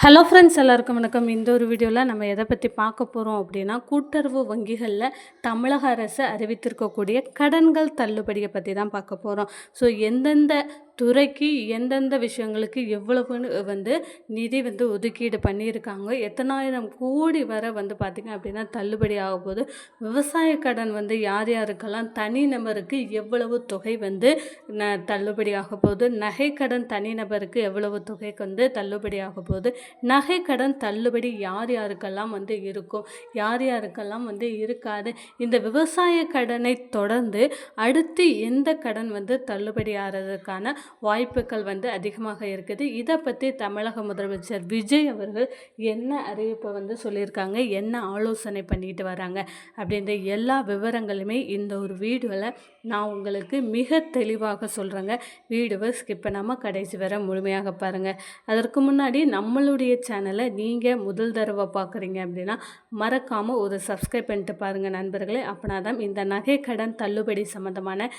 Hello friends, எல்லாருக்கும் வணக்கம். இந்த ஒரு வீடியோவில் நம்ம எதை பற்றி பார்க்க போகிறோம் அப்படின்னா, கூட்டுறவு வங்கிகளில் தமிழக அரசு அறிவித்திருக்கக்கூடிய கடன்கள் தள்ளுபடியை பற்றி தான் பார்க்க போகிறோம். ஸோ எந்தெந்த துறைக்கு எந்தெந்த விஷயங்களுக்கு எவ்வளவுன்னு நிதி ஒதுக்கீடு பண்ணியிருக்காங்க, எத்தனாயிரம் கோடி வரை பார்த்திங்க அப்படின்னா தள்ளுபடி ஆக போகுது, விவசாய கடன் யார் யாருக்கெல்லாம் தனிநபருக்கு எவ்வளவு தொகை தள்ளுபடி ஆக போகுது, நகைக்கடன் தனிநபருக்கு எவ்வளவு தொகை தள்ளுபடி ஆக போகுது, நகை கடன் தள்ளுபடி யார் யாருக்கெல்லாம் இருக்கும், யார் யாருக்கெல்லாம் இருக்காது, இந்த விவசாய கடனை தொடர்ந்து அடுத்து எந்த கடன் தள்ளுபடி ஆகிறதுக்கான வாய்ப்புகள் அதிகமாக இருக்குது. இதை பற்றி தமிழக முதலமைச்சர் விஜய் அவர்கள் என்ன அறிவிப்பை சொல்லியிருக்காங்க, என்ன ஆலோசனை பண்ணிட்டு வராங்க அப்படின்ற எல்லா விவரங்களுமே இந்த ஒரு வீடியோவில் நான் உங்களுக்கு மிக தெளிவாக சொல்கிறேங்க. வீடியோவை ஸ்கிப் பண்ணாமல் கடைசி வரை முழுமையாக பாருங்கள். அதற்கு முன்னாடி நம்மளுடைய சேனலை நீங்கள் முதல் தடவை பார்க்குறீங்க அப்படின்னா மறக்காமல் ஒரு சப்ஸ்கிரைப் பண்ணிட்டு பாருங்கள் நண்பர்களே. அப்படின்னா தான் இந்த நகை கடன் தள்ளுபடி சம்மந்தமான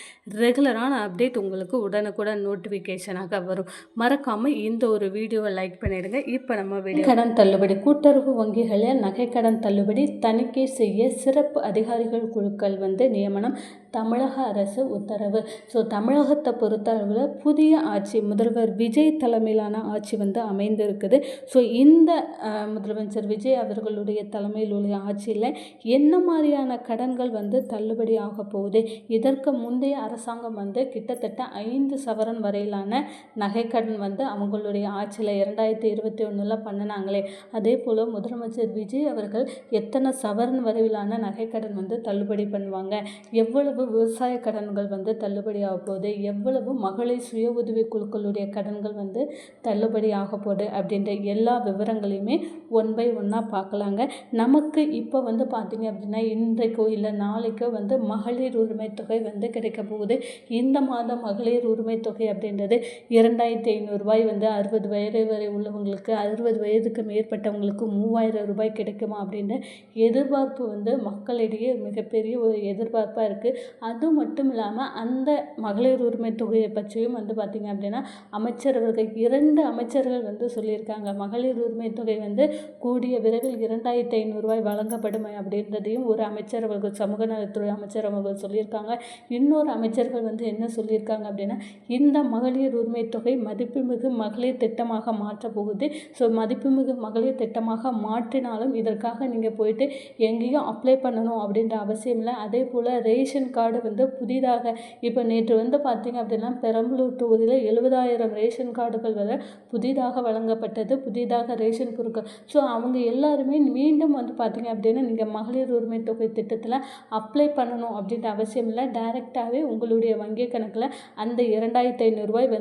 ரெகுலரான அப்டேட் உங்களுக்கு உடனுக்குடன் நோட்டிஃபிகேஷனாக வரும். மறக்காமல் இந்த ஒரு வீடியோவை லைக் பண்ணிவிடுங்க. இப்போ நம்ம வீடியோ கடன் தள்ளுபடி, கூட்டுறவு வங்கிகளில் நகை கடன் தள்ளுபடி தணிக்கை செய்ய சிறப்பு அதிகாரிகள் குழுக்கள் நியமனம், தமிழக அரசு உத்தரவு. ஸோ தமிழகத்தை பொறுத்தளவில் புதிய ஆட்சி, முதல்வர் விஜய் தலைமையிலான ஆட்சி அமைந்திருக்குது. ஸோ இந்த முதலமைச்சர் விஜய் அவர்களுடைய தலைமையில் உள்ள ஆட்சியில் என்ன மாதிரியான கடன்கள் தள்ளுபடி ஆக போகுது, இதற்கு முந்தைய அரசாங்கம் கிட்டத்தட்ட 5 சவரன் வரையிலான நகைக்கடன் அவங்களுடைய ஆட்சியில் 2021 பண்ணினாங்களே, அதே போல் முதலமைச்சர் விஜய் அவர்கள் எத்தனை சவரன் வரையிலான நகைக்கடன் தள்ளுபடி பண்ணுவாங்க, எவ்வளவு விவசாய கடன்கள் தள்ளுபடி ஆக போகுது, எவ்வளவு மகளிர் சுய உதவி குழுக்களுடைய கடன்கள் தள்ளுபடி ஆக போகுது அப்படின்ற எல்லா விவரங்களையுமே ஒன் பை ஒன்னாக பார்க்கலாங்க. நமக்கு இப்போ பார்த்திங்க அப்படின்னா இன்றைக்கோ இல்லை நாளைக்கோ மகளிர் உரிமை தொகை கிடைக்க போகுது. இந்த மாதம் மகளிர் உரிமை தொகை அப்படின்றது 2500 ரூபாய் 60 வயது வரை உள்ளவங்களுக்கு, 60 வயதுக்கு மேற்பட்டவங்களுக்கு 3000 ரூபாய் கிடைக்குமா அப்படின்ற எதிர்பார்ப்பு மக்களிடையே மிகப்பெரிய ஒரு எதிர்பார்ப்பாக இருக்குது. அது மட்டும் இல்லாமல் அந்த மகளிர் உரிமை தொகையை பற்றியும் பார்த்திங்க அப்படின்னா அமைச்சர்கள் 2 அமைச்சர்கள் சொல்லியிருக்காங்க. மகளிர் உரிமை தொகை கூடிய விரைவில் 2500 ரூபாய் வழங்கப்படும் அப்படின்றதையும் ஒரு அமைச்சர் அவர்கள், சமூக நலத்துறை அமைச்சர் அவர்கள் சொல்லியிருக்காங்க. இன்னொரு அமைச்சர்கள் என்ன சொல்லியிருக்காங்க அப்படின்னா, இந்த மகளிர் உரிமை தொகை மதிப்புமிகு மகளிர் திட்டமாக மாற்ற போகுது. ஸோ மதிப்புமிகு மகளிர் திட்டமாக மாற்றினாலும் இதற்காக நீங்கள் போயிட்டு எங்கேயும் அப்ளை பண்ணணும் அப்படின்ற அவசியம் இல்லை. அதே போல் ரேஷன் கார்டு புதிதாக இப்போ நேற்று பார்த்திங்க அப்படின்னா பெரம்பலூர் தொகுதியில் 70,000 ரேஷன் கார்டுகள் புதிதாக வழங்கப்பட்டது, புதிதாக ரேஷன் பொருட்கள். ஸோ அவங்க எல்லாருமே மீண்டும் பார்த்திங்க அப்படின்னா நீங்கள் மகளிர் உரிமை தொகை திட்டத்தில் அப்ளை பண்ணணும் அப்படின்ற அவசியம் இல்லை. டைரெக்டாகவே உங்களுடைய வங்கி கணக்கில் அந்த 2500 ரூபாய்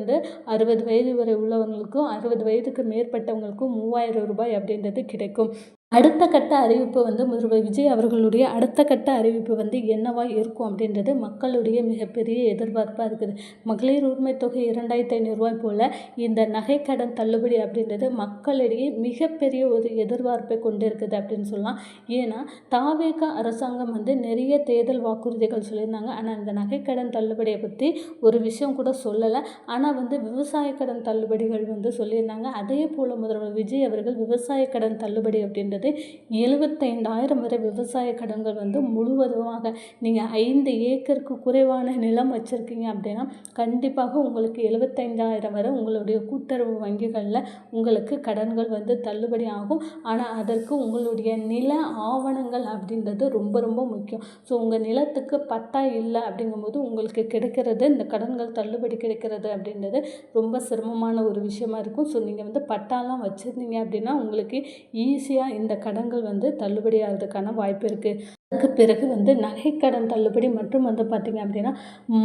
60 வயது வரை உள்ளவங்களுக்கும் 60 வயதுக்கு மேற்பட்டவங்களுக்கும் 3000 ரூபாய் அப்படின்றது கிடைக்கும். அடுத்த கட்ட அறிவிப்பு முதல்வர் விஜய் அவர்களுடைய அடுத்த கட்ட அறிவிப்பு என்னவா இருக்கும் அப்படின்றது மக்களுடைய மிகப்பெரிய எதிர்பார்ப்பாக இருக்குது. மகளிர் உரிமை தொகை 2500 ரூபாய் போல் இந்த நகைக்கடன் தள்ளுபடி அப்படின்றது மக்களிடையே மிகப்பெரிய ஒரு எதிர்பார்ப்பை கொண்டு இருக்குது அப்படின்னு சொல்லலாம். ஏன்னா தாவேக அரசாங்கம் நிறைய தேர்தல் வாக்குறுதிகள் சொல்லியிருந்தாங்க. ஆனால் இந்த நகைக்கடன் தள்ளுபடியை பற்றி ஒரு விஷயம் கூட சொல்லலை. ஆனால் விவசாய கடன் தள்ளுபடிகள் சொல்லியிருந்தாங்க. அதே போல் முதல்வர் விஜய் அவர்கள் விவசாய கடன் தள்ளுபடி அப்படின்றது 75,000 வரை விவசாய கடன்கள் முழுவதுமாக நீங்கள் 5 ஏக்கருக்கு குறைவான நிலம் வச்சுருக்கீங்க அப்படின்னா கண்டிப்பாக உங்களுக்கு 75,000 வரை உங்களுடைய கூட்டுறவு வங்கிகளில் உங்களுக்கு கடன்கள் தள்ளுபடி ஆகும். ஆனால் அதற்கு உங்களுடைய நில ஆவணங்கள் அப்படின்றது ரொம்ப ரொம்ப முக்கியம். ஸோ உங்கள் நிலத்துக்கு பட்டா இல்லை அப்படிங்கும்போது உங்களுக்கு கிடைக்கிறது, இந்த கடன்கள் தள்ளுபடி கிடைக்கிறது அப்படின்றது ரொம்ப சிரமமான ஒரு விஷயமா இருக்கும். ஸோ நீங்கள் பட்டாலாம் வச்சுருந்தீங்க அப்படின்னா உங்களுக்கு ஈஸியாக இந்த கடன்கள் தள்ளுபடி ஆகிறதுக்கான வாய்ப்பு இருக்குது. அதுக்கு பிறகு நகைக்கடன் தள்ளுபடி மற்றும் பார்த்திங்க அப்படின்னா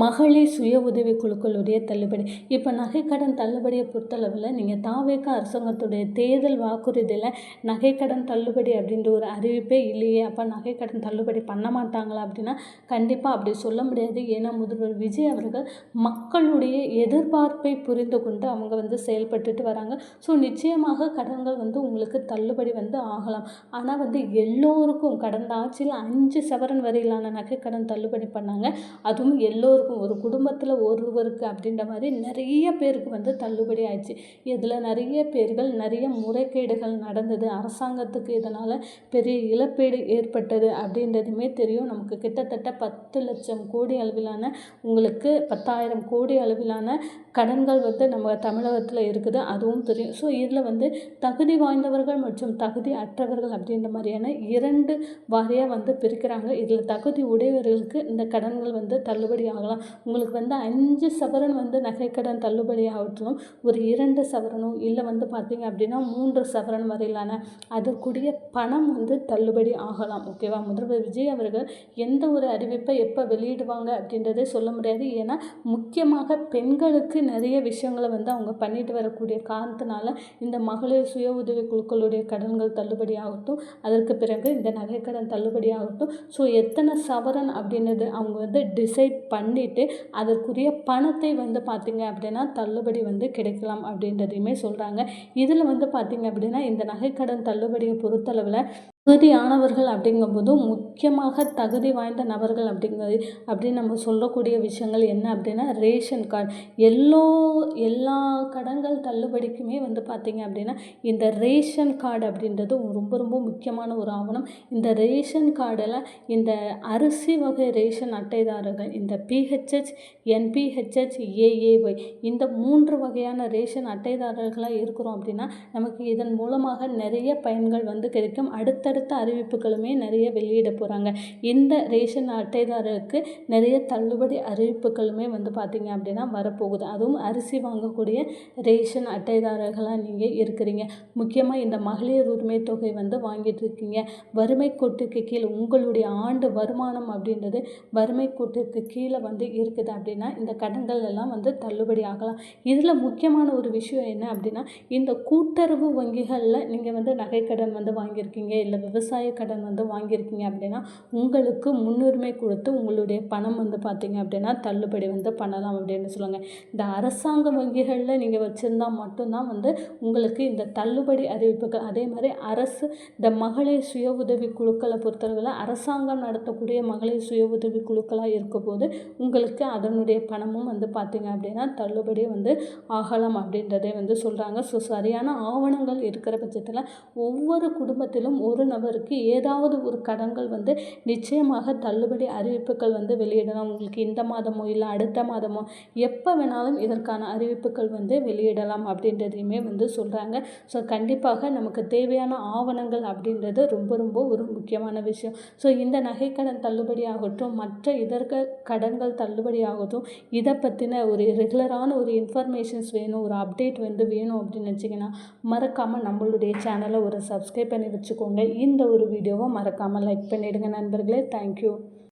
மகளிர் சுய உதவி குழுக்களுடைய தள்ளுபடி. இப்போ நகைக்கடன் தள்ளுபடியை பொறுத்தளவில் நீங்கள் தாவேக அரசாங்கத்துடைய தேர்தல் வாக்குறுதியில் நகைக்கடன் தள்ளுபடி அப்படின்ற ஒரு அறிவிப்பே இல்லையே, அப்போ நகைக்கடன் தள்ளுபடி பண்ண மாட்டாங்களா அப்படின்னா கண்டிப்பாக அப்படி சொல்ல முடியாது. ஏன்னா முதல்வர் விஜய் அவர்கள் மக்களுடைய எதிர்பார்ப்பை புரிந்து கொண்டு அவங்க செயல்பட்டுட்டு வராங்க. ஸோ நிச்சயமாக கடன்கள் உங்களுக்கு தள்ளுபடி ஆகலாம். ஆனால் எல்லோருக்கும் கடந்த ஆட்சியில் 5 சவரன் வரையிலான நகைக்கடன் தள்ளுபடி பண்ணாங்க. அதுவும் எல்லோருக்கும், ஒரு குடும்பத்தில் ஒருவருக்கு அப்படின்ற மாதிரி நிறைய பேருக்கு வந்து தள்ளுபடி ஆயிடுச்சு. இதில் நிறைய பேர்கள் நிறைய முறைகேடுகள் நடந்தது, அரசாங்கத்துக்கு இதனால் பெரிய இழப்பீடு ஏற்பட்டது அப்படின்றதுமே தெரியும். நமக்கு கிட்டத்தட்ட 10 லட்சம் கோடி அளவிலான, உங்களுக்கு 10,000 கோடி அளவிலான கடன்கள் வந்து நம்ம தமிழகத்தில் இருக்குது, அதுவும் தெரியும். ஸோ இதில் வந்து தகுதி வாய்ந்தவர்கள் மற்றும் தகுதி அற்றவர்கள் அப்படின்ற மாதிரியான 2 வாரியாக வந்து பிரிக்கிறாங்க. இதில் தகுதி உடையவர்களுக்கு இந்த கடன்கள் வந்து தள்ளுபடி ஆகலாம். உங்களுக்கு வந்து 5 சவரன் வந்து நகைக்கடன் தள்ளுபடி ஆகட்டும், ஒரு 2 சவரனோ இல்லை வந்து பார்த்தீங்க அப்படின்னா 3 சவரன் வரையிலான அதற்குரிய பணம் வந்து தள்ளுபடி ஆகலாம். ஓகேவா? முதல்வர் விஜய் அவர்கள் எந்த ஒரு அறிவிப்பை எப்போ வெளியிடுவாங்க அப்படின்றதே சொல்ல முடியாது. ஏன்னா முக்கியமாக பெண்களுக்கு நிறைய விஷயங்களை வந்து அவங்க பண்ணிட்டு வரக்கூடிய காரணத்தினால இந்த மகளிர் சுய உதவி குழுக்களுடைய கடன்கள் தள்ளுபடி ஆகட்டும், அதற்கு பிறகு இந்த நகைக்கடன் தள்ளுபடி ஆகட்டும். ஸோ எத்தனை சவரன் அப்படின்றது அவங்க வந்து டிசைட் பண்ணிவிட்டு அதற்குரிய பணத்தை வந்து பார்த்திங்க அப்படின்னா தள்ளுபடி வந்து கிடைக்கலாம் அப்படின்றதையுமே சொல்கிறாங்க. இதில் வந்து பார்த்திங்க அப்படின்னா இந்த நகைக்கடன் தள்ளுபடியை பொறுத்தளவில் தகுதியானவர்கள் அப்படிங்கும்போது முக்கியமாக தகுதி வாய்ந்த நபர்கள் அப்படின்னு நம்ம சொல்லக்கூடிய விஷயங்கள் என்ன அப்படின்னா ரேஷன் கார்டு. எல்லா கடன்கள் தள்ளுபடிக்குமே வந்து பார்த்திங்க அப்படின்னா இந்த ரேஷன் கார்டு அப்படின்றது ரொம்ப ரொம்ப முக்கியமான ஒரு ஆவணம். இந்த ரேஷன் கார்டில் இந்த அரிசி வகை ரேஷன் அட்டைதாரர்கள், இந்த PHH, NPHH, AAY இந்த 3 வகையான ரேஷன் அட்டைதாரர்களாக இருக்கிறோம் அப்படின்னா நமக்கு இதன் மூலமாக நிறைய பயன்கள் வந்து கிடைக்கும். அடுத்த அறிவிப்புகளுமே நிறைய வெளியிட போகிறாங்க. இந்த ரேஷன் அட்டைதாரருக்கு நிறைய தள்ளுபடி அறிவிப்புகளுமே வந்து பார்த்திங்க அப்படின்னா வரப்போகுது. அதுவும் அரிசி வாங்கக்கூடிய ரேஷன் அட்டைதாரர்களாக நீங்கள் இருக்கிறீங்க. முக்கியமாக இந்த மகளிர் உரிமை தொகை வந்து வாங்கிட்டு இருக்கீங்க, வறுமை கோட்டுக்கு கீழே உங்களுடைய ஆண்டு வருமானம் அப்படின்றது வறுமை கோட்டுக்கு கீழே வந்து இருக்குது அப்படின்னா இந்த கடன்கள் எல்லாம் வந்து தள்ளுபடி ஆகலாம். இதில் முக்கியமான ஒரு விஷயம் என்ன அப்படின்னா இந்த கூட்டுறவு வங்கிகளில் நீங்கள் வந்து நகைக்கடன் வந்து வாங்கியிருக்கீங்க, இல்லை விவசாய கடன் வந்து வாங்கியிருக்கீங்க அப்படின்னா உங்களுக்கு முன்னுரிமை கொடுத்து உங்களுடைய பணம் வந்து பார்த்திங்க அப்படின்னா தள்ளுபடி வந்து பண்ணலாம் அப்படின்னு சொல்லுவாங்க. இந்த அரசாங்க வங்கிகளில் நீங்கள் வச்சுருந்தா மட்டும்தான் வந்து உங்களுக்கு இந்த தள்ளுபடி அறிவிப்புகள். அதே மாதிரி அரசு இந்த மகளிர் சுய உதவி குழுக்களை பொறுத்தளவில் அரசாங்கம் நடத்தக்கூடிய மகளிர் சுய உதவி குழுக்களாக இருக்கும் போது உங்களுக்கு அதனுடைய பணமும் வந்து பார்த்திங்க அப்படின்னா தள்ளுபடி வந்து ஆகலாம் அப்படின்றதே வந்து சொல்கிறாங்க. ஸோ சரியான ஆவணங்கள் இருக்கிற பட்சத்தில் ஒவ்வொரு குடும்பத்திலும் ஒரு நபருக்கு ஏதாவது ஒரு கடன்கள் வந்து நிச்சயமாக தள்ளுபடி அறிவிப்புகள் வந்து வெளியிடலாம். உங்களுக்கு இந்த மாதமோ இல்லை அடுத்த மாதமோ எப்போ வேணாலும் இதற்கான அறிவிப்புகள் வந்து வெளியிடலாம் அப்படின்றதையுமே வந்து சொல்கிறாங்க. ஸோ கண்டிப்பாக நமக்கு தேவையான ஆவணங்கள் அப்படின்றது ரொம்ப ரொம்ப ஒரு முக்கியமான விஷயம். ஸோ இந்த நகைக்கடன் தள்ளுபடி ஆகட்டும், மற்ற இதற்கு கடன்கள் தள்ளுபடி ஆகட்டும், இதை பற்றின ஒரு ரெகுலரான ஒரு இன்ஃபர்மேஷன்ஸ் வேணும், ஒரு அப்டேட் வந்து வேணும் அப்படின்னு வச்சிங்கன்னா மறக்காமல் நம்மளுடைய சேனலை ஒரு சப்ஸ்கிரைப் பண்ணி வச்சுக்கோங்க. இந்த ஒரு வீடியோவை மறக்காமல் லைக் பண்ணிவிடுங்க நண்பர்களே. தேங்க்யூ.